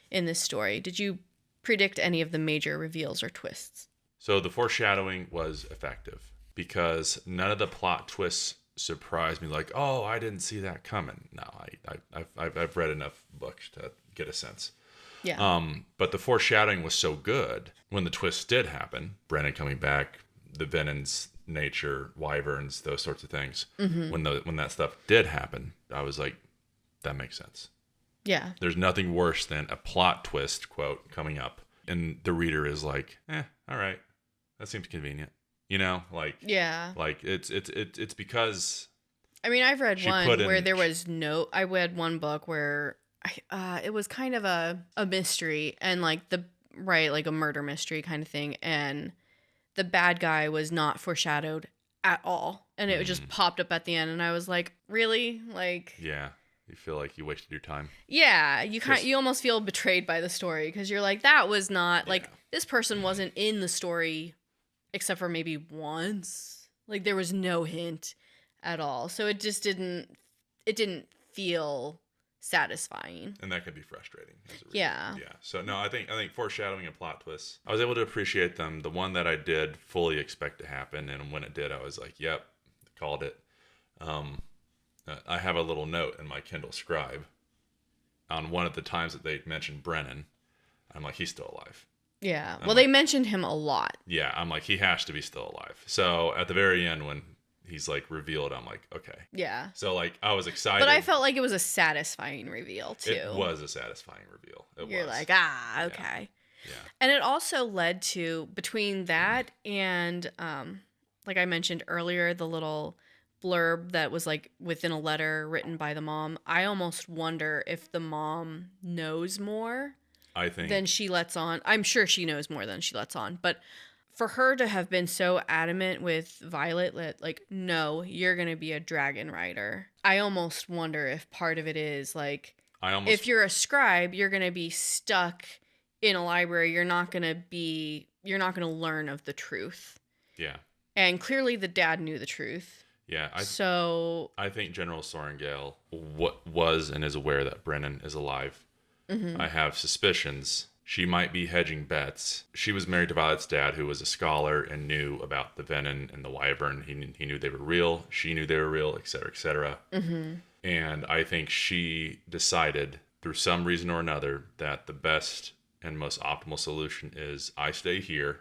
in this story? Did you predict any of the major reveals or twists? So the foreshadowing was effective because none of the plot twists surprised me like, oh, I didn't see that coming. No, I've read enough books to get a sense. Yeah. But the foreshadowing was so good when the twist did happen, Brennan coming back, the Venon's nature, wyverns, those sorts of things. When that stuff did happen, I was like, that makes sense. Yeah. There's nothing worse than a plot twist, quote, coming up, and the reader is like, all right, that seems convenient. You know, like, yeah. Like it's because. I mean, I've read one where there was no. I read one book where it was kind of a mystery and like like a murder mystery kind of thing, and the bad guy was not foreshadowed at all, and it just popped up at the end, and I was like, really, like. Yeah. You feel like you wasted your time. Yeah, you almost feel betrayed by the story because you're like, that was not like this person wasn't in the story except for maybe once. Like there was no hint at all. So it just didn't feel satisfying. And that could be frustrating as a reader. Yeah. Yeah. So no, I think foreshadowing and plot twists, I was able to appreciate them. The one that I did fully expect to happen, and when it did, I was like, yep, called it. I have a little note in my Kindle Scribe on one of the times that they mentioned Brennan. I'm like, he's still alive. Yeah. Well, they mentioned him a lot. Yeah. I'm like, he has to be still alive. So at the very end, when he's like revealed, I'm like, okay. Yeah. So like, I was excited. But I felt like it was a satisfying reveal too. It was a satisfying reveal. You're like, okay. Yeah. And it also led to, between that and, like I mentioned earlier, the little blurb that was like within a letter written by the mom, I almost wonder if the mom knows more than she lets on. I'm sure she knows more than she lets on, but for her to have been so adamant with Violet that like, no, you're going to be a dragon rider, I almost wonder if part of it is like, if you're a scribe, you're going to be stuck in a library. You're not going to learn of the truth. Yeah. And clearly the dad knew the truth. Yeah, I think General Sorrengail was and is aware that Brennan is alive. I have suspicions she might be hedging bets. She was married to Violet's dad, who was a scholar and knew about the venom and the wyvern. He knew they were real. She knew they were real, et cetera, et cetera. And I think she decided, through some reason or another, that the best and most optimal solution is I stay here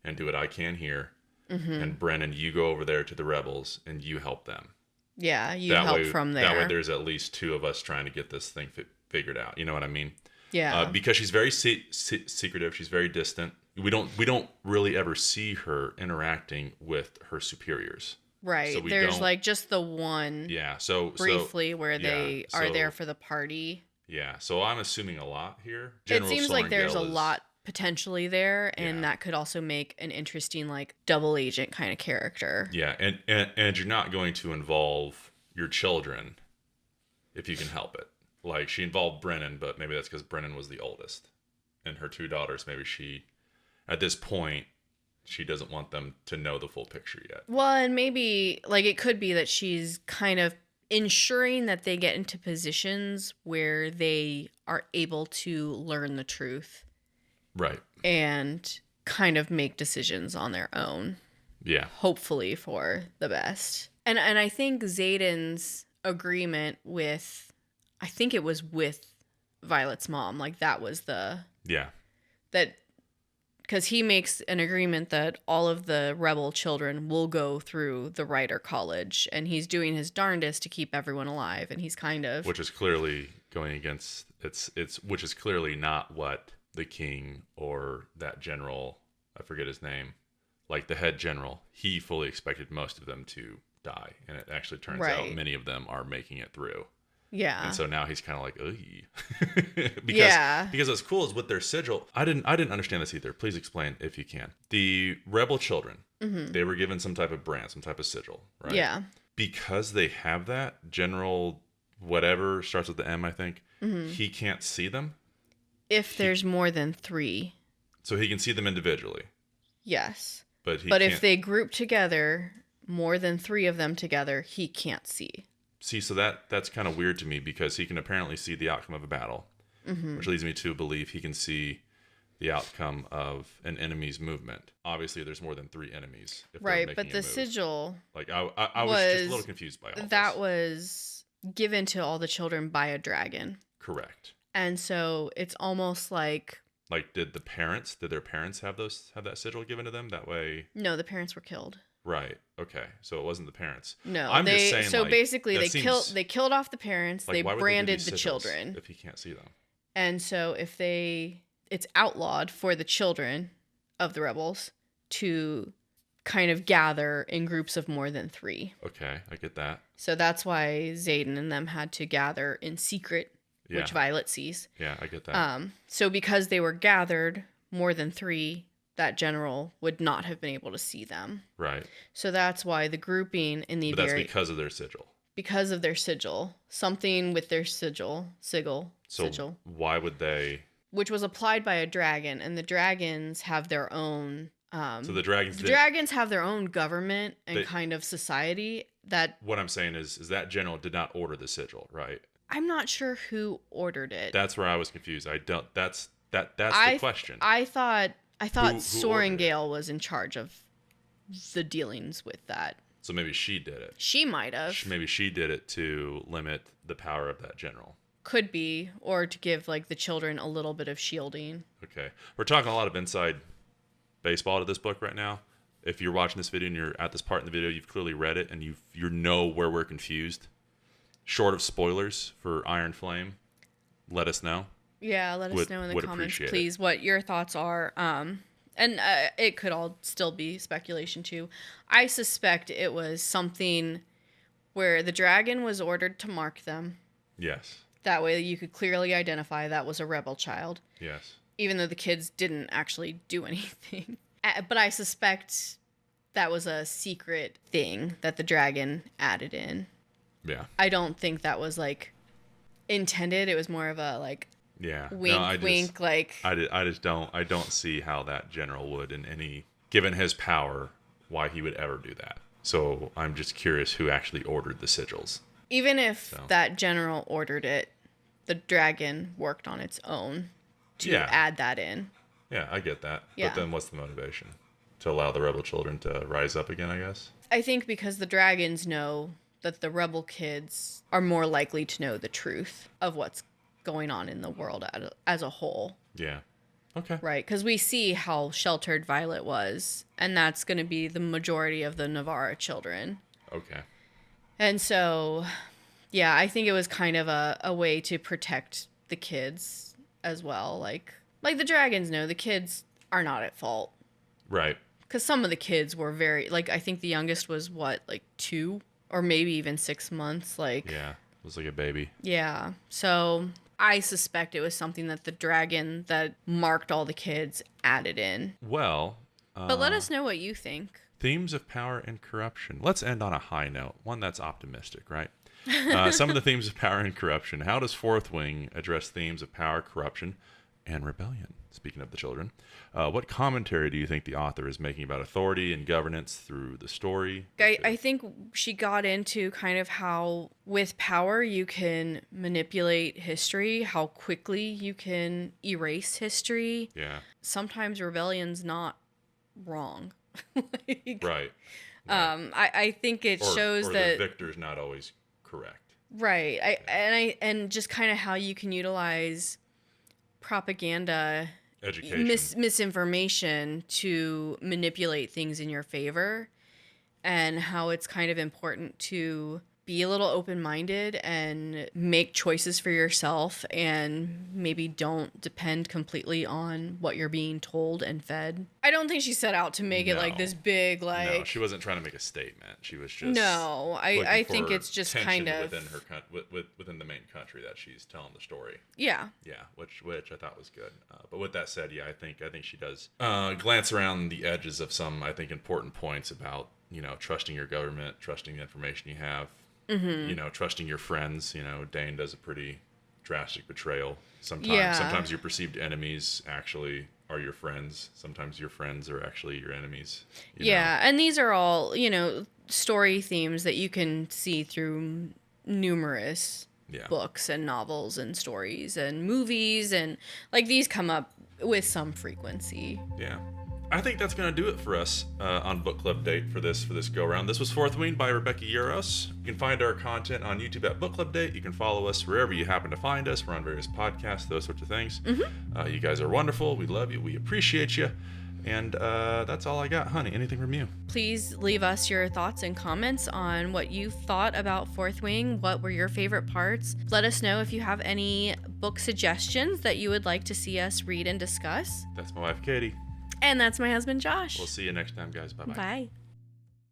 and do what I can here. And Brennan, you go over there to the rebels and you help them. Yeah, you help from there. That way there's at least two of us trying to get this thing figured out. You know what I mean? Yeah. Because she's very secretive. She's very distant. We don't really ever see her interacting with her superiors. Right. So there's like just the one. Yeah. Briefly where they are there for the party. Yeah. So I'm assuming a lot here. It seems like there's a lot potentially there, and that could also make an interesting like double agent kind of character. Yeah, and you're not going to involve your children if you can help it. Like, she involved Brennan, but maybe that's because Brennan was the oldest, and her two daughters, maybe she, at this point, she doesn't want them to know the full picture yet. Well, and maybe like it could be that she's kind of ensuring that they get into positions where they are able to learn the truth. Right. And kind of make decisions on their own. Yeah. Hopefully for the best. And I think Xaden's agreement with, I think it was with Violet's mom. Like, that was Yeah. that, because he makes an agreement that all of the rebel children will go through the Rider College, and he's doing his darndest to keep everyone alive, and he's kind of... Which is clearly going against, which is clearly not what the king or that general, I forget his name, like the head general, he fully expected most of them to die. And it actually turns out many of them are making it through. Yeah. And so now he's kind of like, ugh. Because what's cool is with their sigil, I didn't understand this either. Please explain if you can. The rebel children, they were given some type of brand, some type of sigil, right? Yeah. Because they have that, General whatever, starts with the M, I think, he can't see them. If there's more than 3. So he can see them individually. Yes. But if they group together, more than 3 of them together, he can't see. See, so that's kind of weird to me because he can apparently see the outcome of a battle, which leads me to believe he can see the outcome of an enemy's movement. Obviously, there's more than 3 enemies. Right, but the sigil... Like, I was just a little confused by all this. That was given to all the children by a dragon. Correct. And so it's almost like... Like, did their parents have that sigil given to them? That way... No, the parents were killed. Right. Okay. So it wasn't the parents. No, I'm just saying. So basically, they killed off the parents. Like, they branded the children if he can't see them. And so it's outlawed for the children of the rebels to kind of gather in groups of more than 3. Okay, I get that. So that's why Xaden and them had to gather in secret, which Violet sees. Yeah, I get that. So because they were gathered more than 3. That general would not have been able to see them. Right. So that's why the grouping in the... But that's because of their sigil. Because of their sigil. Something with their sigil. Sigil. Why would they... Which was applied by a dragon, and the dragons have their own... so the dragons... dragons have their own government and kind of society that... What I'm saying is that general did not order the sigil, right? I'm not sure who ordered it. That's where I was confused. That's the question. I thought Sorrengail was in charge of the dealings with that. So maybe she did it. She might have. Maybe she did it to limit the power of that general. Could be, or to give like the children a little bit of shielding. Okay. We're talking a lot of inside baseball to this book right now. If you're watching this video and you're at this part in the video, you've clearly read it and you know where we're confused. Short of spoilers for Iron Flame, let us know. Yeah, let us know in the comments, please, what your thoughts are. And it could all still be speculation, too. I suspect it was something where the dragon was ordered to mark them. Yes. That way you could clearly identify that was a rebel child. Yes. Even though the kids didn't actually do anything. But I suspect that was a secret thing that the dragon added in. Yeah. I don't think that was, like, intended. It was more of a, like... Yeah. Wink, wink, like... I just don't see how that general would given his power, why he would ever do that. So I'm just curious who actually ordered the sigils. Even if that general ordered it, the dragon worked on its own to add that in. Yeah, I get that. Yeah. But then what's the motivation? To allow the rebel children to rise up again, I guess? I think because the dragons know that the rebel kids are more likely to know the truth of what's going on in the world as a whole. Yeah. Okay. Right, because we see how sheltered Violet was, and that's going to be the majority of the Navarre children. Okay. And so, yeah, I think it was kind of a way to protect the kids as well. Like the dragons know the kids are not at fault. Right. Because some of the kids were very, like, I think the youngest was, 2? Or maybe even 6 months. Like, yeah, it was like a baby. Yeah, so... I suspect it was something that the dragon that marked all the kids added in. Well... but let us know what you think. Themes of power and corruption. Let's end on a high note. One that's optimistic, right? Some of the themes of power and corruption. How does Fourth Wing address themes of power, corruption, and rebellion? Speaking of the children. What commentary do you think the author is making about authority and governance through the story? I think she got into kind of how with power you can manipulate history, how quickly you can erase history. Yeah. Sometimes rebellion's not wrong. Right. I think it shows or that the victor's not always correct. Right. And just kind of how you can utilize propaganda, Education. misinformation to manipulate things in your favor, and how it's kind of important to be a little open-minded and make choices for yourself, and maybe don't depend completely on what you're being told and fed. I don't think she set out to make it like this big, like... No, she wasn't trying to make a statement. She was just... No, I think it's just kind of... within the main country that she's telling the story. Yeah. Yeah, which I thought was good. But with that said, yeah, I think she does glance around the edges of some, I think, important points about, trusting your government, trusting the information you have, trusting your friends. Dane does a pretty drastic betrayal. Sometimes your perceived enemies actually are your friends. Sometimes your friends are actually your enemies. And these are all, story themes that you can see through numerous books and novels and stories and movies, and like these come up with some frequency. Yeah. I think that's going to do it for us on Book Club Date for this go around. This was Fourth Wing by Rebecca Yarros. You can find our content on YouTube at Book Club Date. You can follow us wherever you happen to find us. We're on various podcasts, those sorts of things. You guys are wonderful. We love you. We appreciate you. And that's all I got. Honey, anything from you? Please leave us your thoughts and comments on what you thought about Fourth Wing. What were your favorite parts? Let us know if you have any book suggestions that you would like to see us read and discuss. That's my wife, Katie. And that's my husband, Josh. We'll see you next time, guys. Bye-bye. Bye.